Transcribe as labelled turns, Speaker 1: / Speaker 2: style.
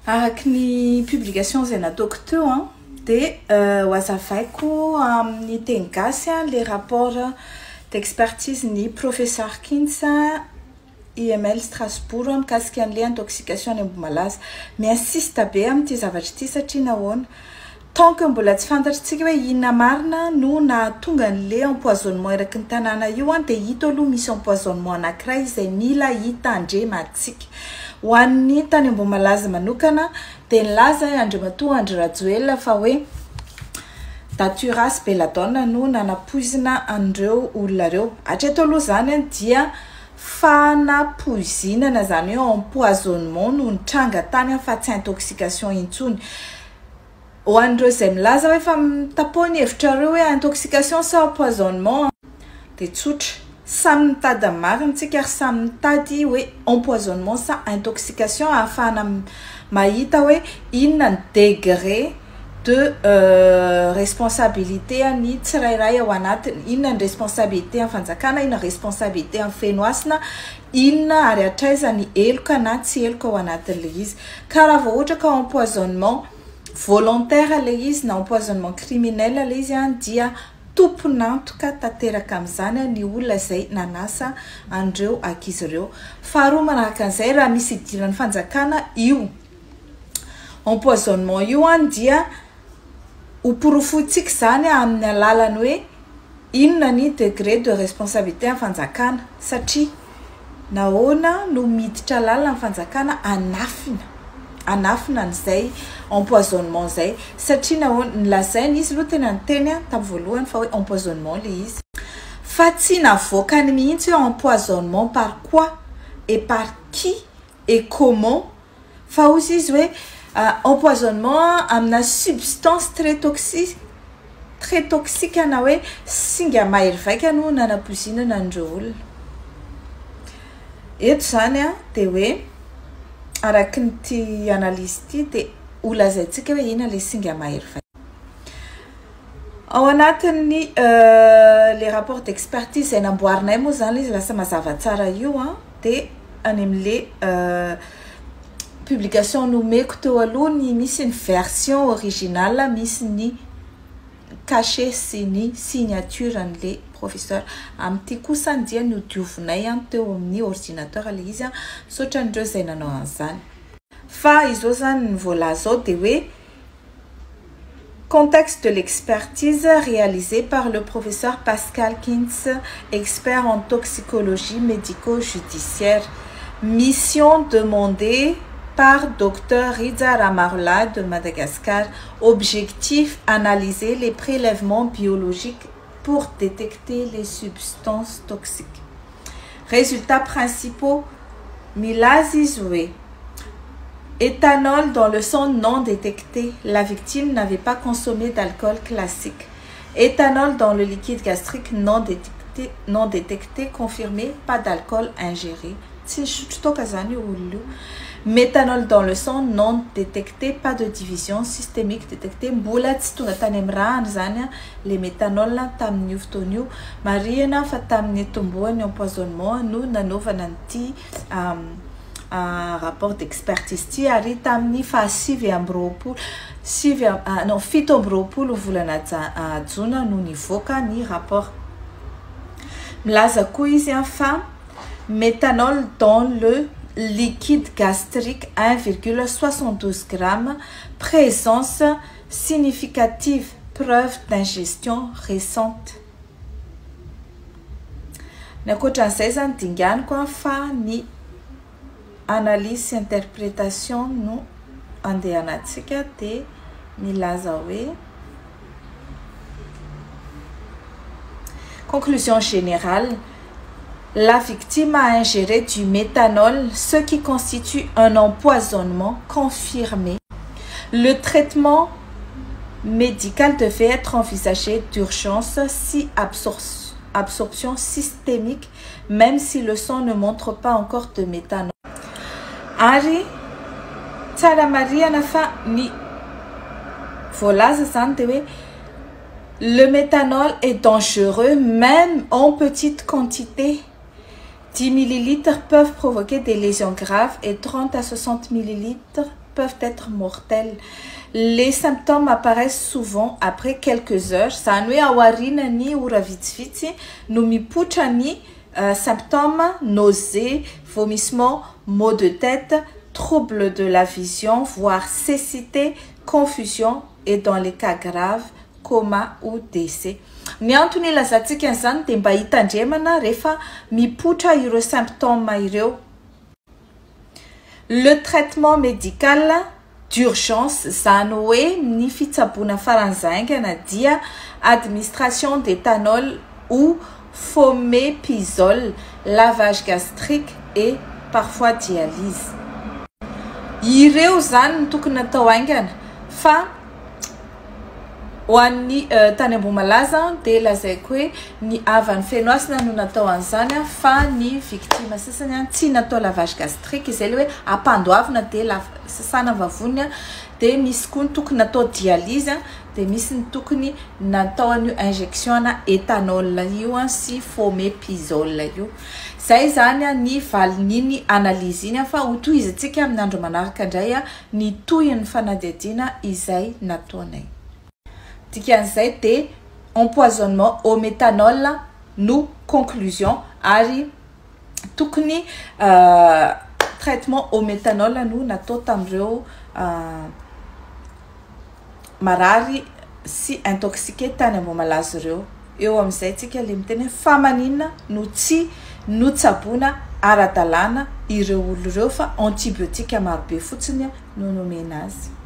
Speaker 1: Araky ny publication zay nataoko teo dia hoazavaiko amin'ny teny gasy les rapports d'expertise ny professeur Kintz IML Strasbourg mikasika an'le intoxication any Ambohimalaza. Miinsista be amin'ity zavatra ity satria nahoana tant que mbola tsy fantatritsika hoe inona marina no nahatonga an'le empoisonnement eraky ny tanàna io dia hita aloha misy empoisonnement anankiray izay mila hitandrematsika. Ho an'ny tany Ambohimalaza manokana dia nilaza Andriamatoa Andry Rajoelina fa hoe Daturas Belladonna no nanapoizina an'ireo olona ireo. Hatreto aloha zany dia fanapoizinana zany hoe empoisonnement no nitranga tany fa tsy intoxication intsony. Ho an'ireo izay milaza hoe fa mitapoana hevitrareo hoe intoxication sa empoisonnement dia tsotra. Samy mitady marina tsika ary samy mitady hoe empoisonnement sa intoxication ahafahana mahita hoe inona ny degré de responsabilité ny tsirairay ao anatiny, inona ny responsabilité amin'ny fanjakana, inona responsabilité amin'ny fenoasina, inona ary hatraiza ny eloka na tsy eloka ao anatin'le izy. Ka raha vao ohatra ka empoisonnement volontaire le izy na empoisonnement criminel le izy dia tompon'antoka tanteraka amin'izany ny olona izay nanasa andreo ankizy ireo. Faharoa manaraka an'izay raha misy idiran'ny fanjakana io empoisonnement io dia hoporofontsika zany amin'ny alalany hoe inona ny degré de responsabilité amin'ny fanjakana satria nahoana no miditra lalana amin'ny fanjakana anafina an'izay empoisonnement zay satria nahoana nilazainy izy aloha tena nyteny tamin'ny voalohany fa hoe empoisonnement le izy fa tsy navoakany mihitsy hoe empoisonnement par quoi et par qui et comment fa ozy izy hoe empoisonnement amina substance très toxique na hoe singa mahery vaika no nanapoizinana an'ireo olona. Eto zany dia hoe araky nyty analyse ity dia holazaintsika hoe inona le singa mahery vaika. Ao anatin'ny les rapports d'expertise zay namboarinay moa zany izy lasa mazava tsara io dia any amin'le publication nomeko teo aloha ny misy ny version originale, misy ny cachet sy ny signature an'le professeur. Amin'ity kosa dia ny hodiovinay teo amin'ny ordinateur le izy misaotra an'ireo izay nanao an'izany. Fa izao zany ny voalaza ao dia hoe contexte de l'expertise réalisée par le professeur Pascal Kintz, expert en toxicologie médico-judiciaire. Mission demandée par Dr Riza Ramarla de Madagascar. Objectif, analyser les prélèvements biologiques pour détecter les substances toxiques. Résultats principaux, milazizoué. Éthanol dans le sang non détecté. La victime n'avait pas consommé d'alcool classique. Éthanol dans le liquide gastrique non détecté, confirmé, pas d'alcool ingéré. Méthanol dans le sang non détecté, pas de division systémique détectée. Les méthanol tamni tonio mariena fa tamni tomboany empoisonnement nous nanovananti rapport d'expertise ti ari tamni fa sivy ambropolo non fito ambropolo volana jona no nivoaka ny rapport. Milaza koa izy fa méthanol dans le liquide gastrique 1,72 g, présence significative, preuve d'ingestion récente. Nakoatran'izay zany dinganiko fa ny analyse interprétation no andehanatsika dia milaza hoe conclusion générale. La victime a ingéré du méthanol, ce qui constitue un empoisonnement confirmé. Le traitement médical devait être envisagé d'urgence si absorption systémique, même si le sang ne montre pas encore de méthanol. Ari, tsara mariana fa ni voalaza zany dia hoe le méthanol est dangereux même en petite quantité. 10 ml peuvent provoquer des lésions graves et 30 à 60 ml peuvent être mortels. Les symptômes apparaissent souvent après quelques heures. Zany hoe aorianany ora vitsivitsy no mipoitra ny symptômes, nausées, vomissements, maux de tête, troubles de la vision, voire cécité, confusion et dans les cas graves, coma ou décès. Ny antony ilazantsika an'izany dia mba hitandremana rehefa mipoitra ireo symptômes ireo. Le traitement médical d'urgence, zany hoe ny fitsaboana faran'zaingana dia administration d'éthanol ou fomépizole, lavage gastrique et parfois dialyse. Ireo zany no tokony natao haingana fa ho an'ny tany Ambohimalaza dia lazaiko hoe ny avany Fenoasina no natao an'izany fa ny victime sasany tsy natao lavage gastrique, izay le hoe ampandoavana dia sasana vavony dia misy koa ny tokony natao dialyse dia misy ny tokony natao an'io injection na éthanol io sy fomépizole io. Zay zany ny valin'iny analyse iny fa ho tohizatsika amin'ny andro manaraka indray ny tohin'ny fanadihadiana izay nataonay. Dikan'izay dia empoisonnement au méthanol no conclusion ary tokony traitement au méthanol no natao tamin'ireo marary sy intoxiqué tany Ambohimalaza ireo. Eo amin'izay tsika le miteny fa maninona no tsy notsaboana ara-dalàna ireo olo ireo fa antibiotika marobe fotsiny no nomena azy.